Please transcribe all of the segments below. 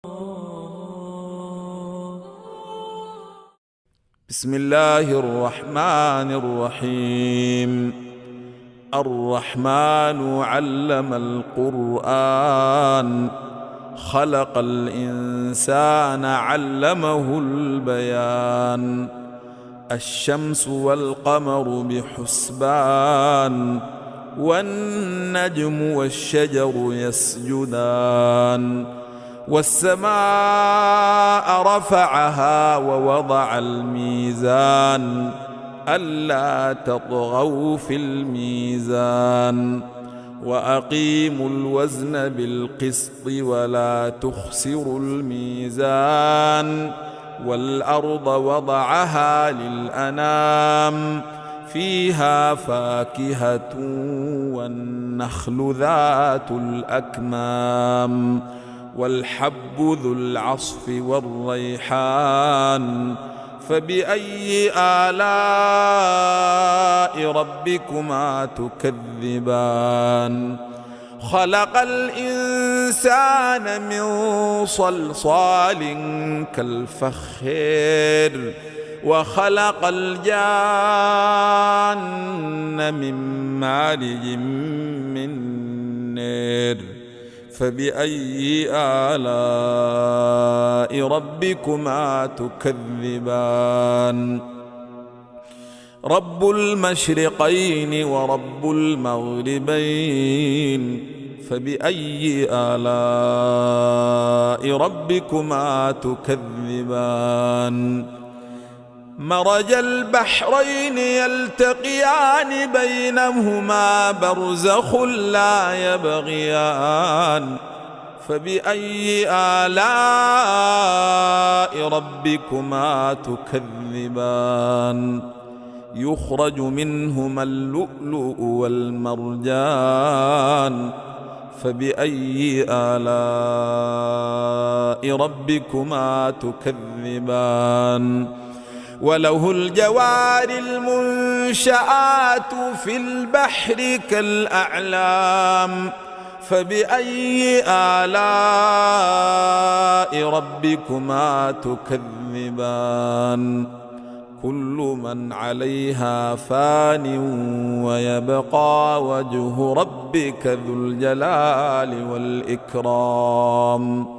بسم الله الرحمن الرحيم. الرحمن علم القرآن، خلق الإنسان علمه البيان. الشمس والقمر بحسبان، والنجم والشجر يسجدان. والسماء رفعها ووضع الميزان، ألا تطغوا في الميزان. وأقيموا الوزن بالقسط ولا تخسروا الميزان. والأرض وضعها للأنام، فيها فاكهة والنخل ذات الأكمام، والحب ذو العصف والريحان. فبأي آلاء ربكما تكذبان؟ خلق الإنسان من صلصال كالفخار، وخلق الجان من مارج من نار. فبأي آلاء ربكما تكذبان؟ رب المشرقين ورب المغربين، فبأي آلاء ربكما تكذبان؟ مرج البحرين يلتقيان، بينهما برزخ لا يبغيان. فبأي آلاء ربكما تكذبان؟ يخرج منهما اللؤلؤ والمرجان. فبأي آلاء ربكما تكذبان؟ وله الجوار المنشآت في البحر كالأعلام. فبأي آلاء ربكما تكذبان؟ كل من عليها فان، ويبقى وجه ربك ذو الجلال والإكرام.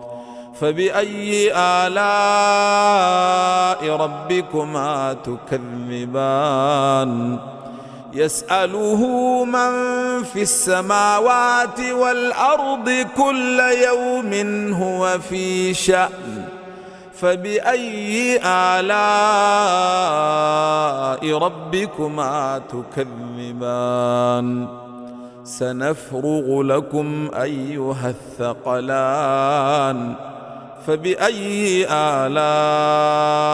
فبأي آلاء ربكما تكذبان؟ يسأله من في السماوات والأرض كل يوم هو في شأن. فبأي آلاء ربكما تكذبان؟ سنفرغ لكم أيها الثقلان. فبأي آلاء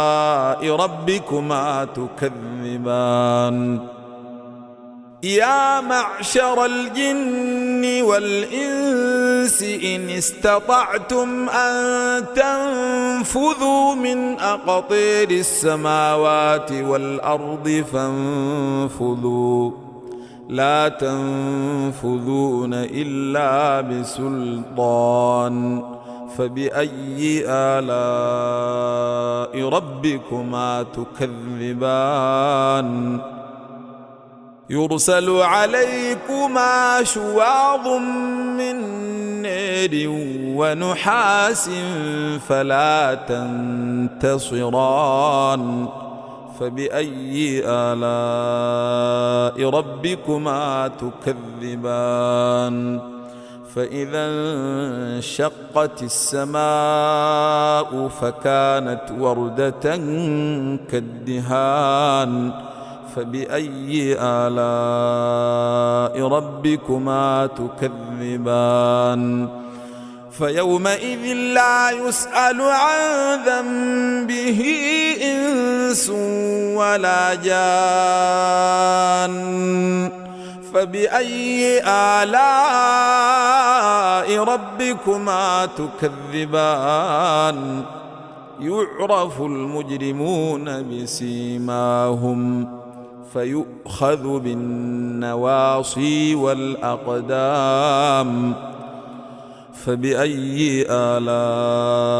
ربكما تكذبان؟ يا معشر الجن والإنس إن استطعتم أن تنفذوا من أقطير السماوات والأرض فانفذوا، لا تنفذون إلا بسلطان. فبأي آلاء ربكما تكذبان؟ يرسل عليكما شواظ من نار ونحاس فلا تنتصران. فبأي آلاء ربكما تكذبان؟ فإذا انشقت السماء فكانت وردة كالدهان. فبأي آلاء ربكما تكذبان؟ فيومئذ لا يسأل عن ذنبه إنس ولا جان. فبأي آلاء ربكما تكذبان؟ يعرف المجرمون بسيماهم فيؤخذ بالنواصي والأقدام. فبأي آلاء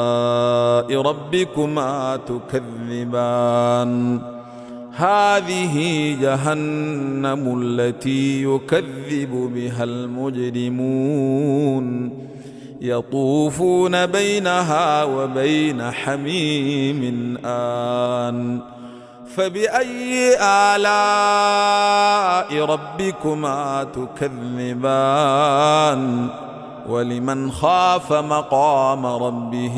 ربكما تكذبان هذه جهنم التي يكذب بها المجرمون يطوفون بينها وبين حميم آن فبأي آلاء ربكما تكذبان ولمن خاف مقام ربه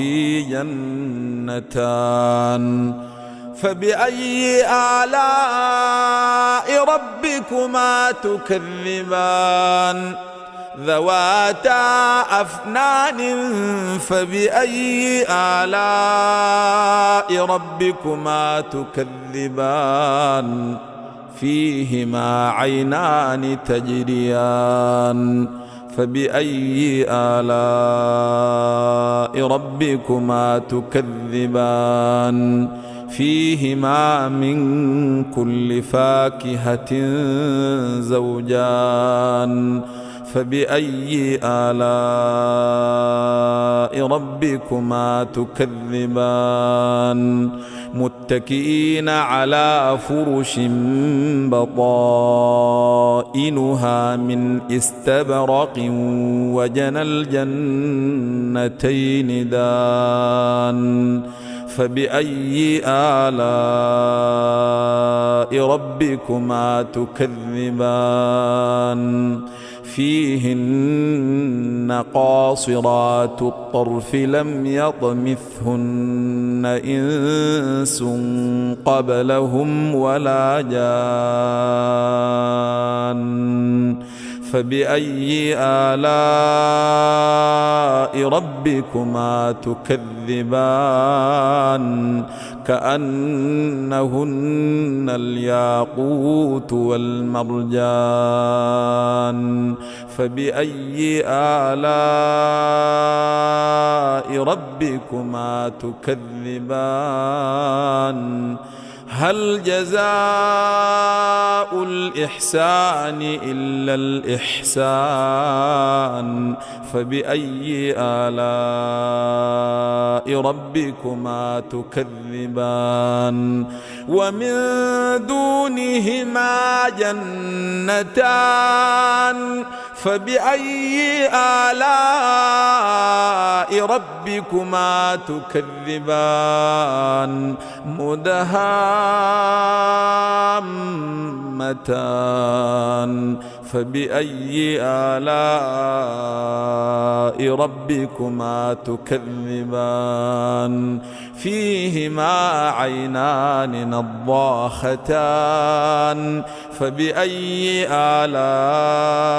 جنتان فبأي آلاء ربكما تكذبان ذواتا أفنان فبأي آلاء ربكما تكذبان فيهما عينان تجريان فبأي آلاء ربكما تكذبان فيهما من كل فاكهة زوجان فبأي آلاء ربكما تكذبان متكئين على فرش بطائنها من استبرق وجنى الجنتين دان فبأي آلاء ربكما تكذبان فيهن قاصرات الطرف لم يطمثهن إنس قبلهم ولا جان فبأي آلاء ربكما تكذبان كأنهن الياقوت والمرجان فبأي آلاء ربكما تكذبان هل جزاء الإحسان إلا الإحسان فبأي آلاء ربكما تكذبان ومن دونهما جنتان فبأي آلاء ربكما تكذبان مدهامتان فبأي آلاء ربكما تكذبان فيهما عينان نضاختان فبأي آلاء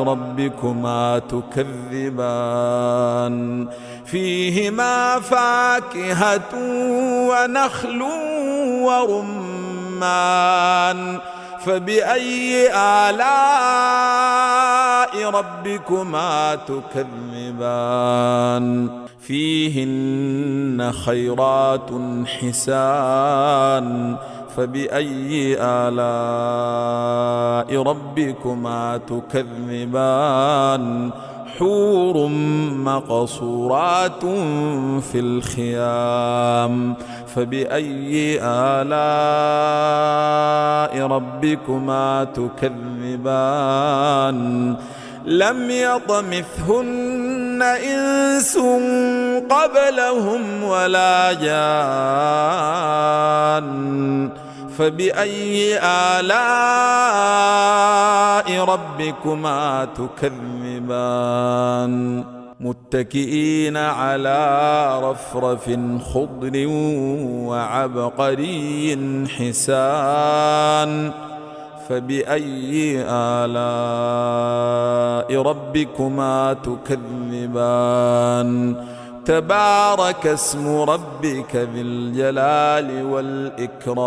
ربكما تكذبان فيهما فاكهة ونخل ورمان فبأي آلاء ربكما تكذبان فيهن خيرات حسان فبأي آلاء ربكما تكذبان حور مقصورات في الخيام فبأي آلاء ربكما تكذبان لم يطمثهن إنس قبلهم ولا جان فبأي آلاء ربكما تكذبان متكئين على رفرف خضر وعبقري حسان فبأي آلاء ربكما تكذبان تبارك اسم ربك ذي الجلال والإكرام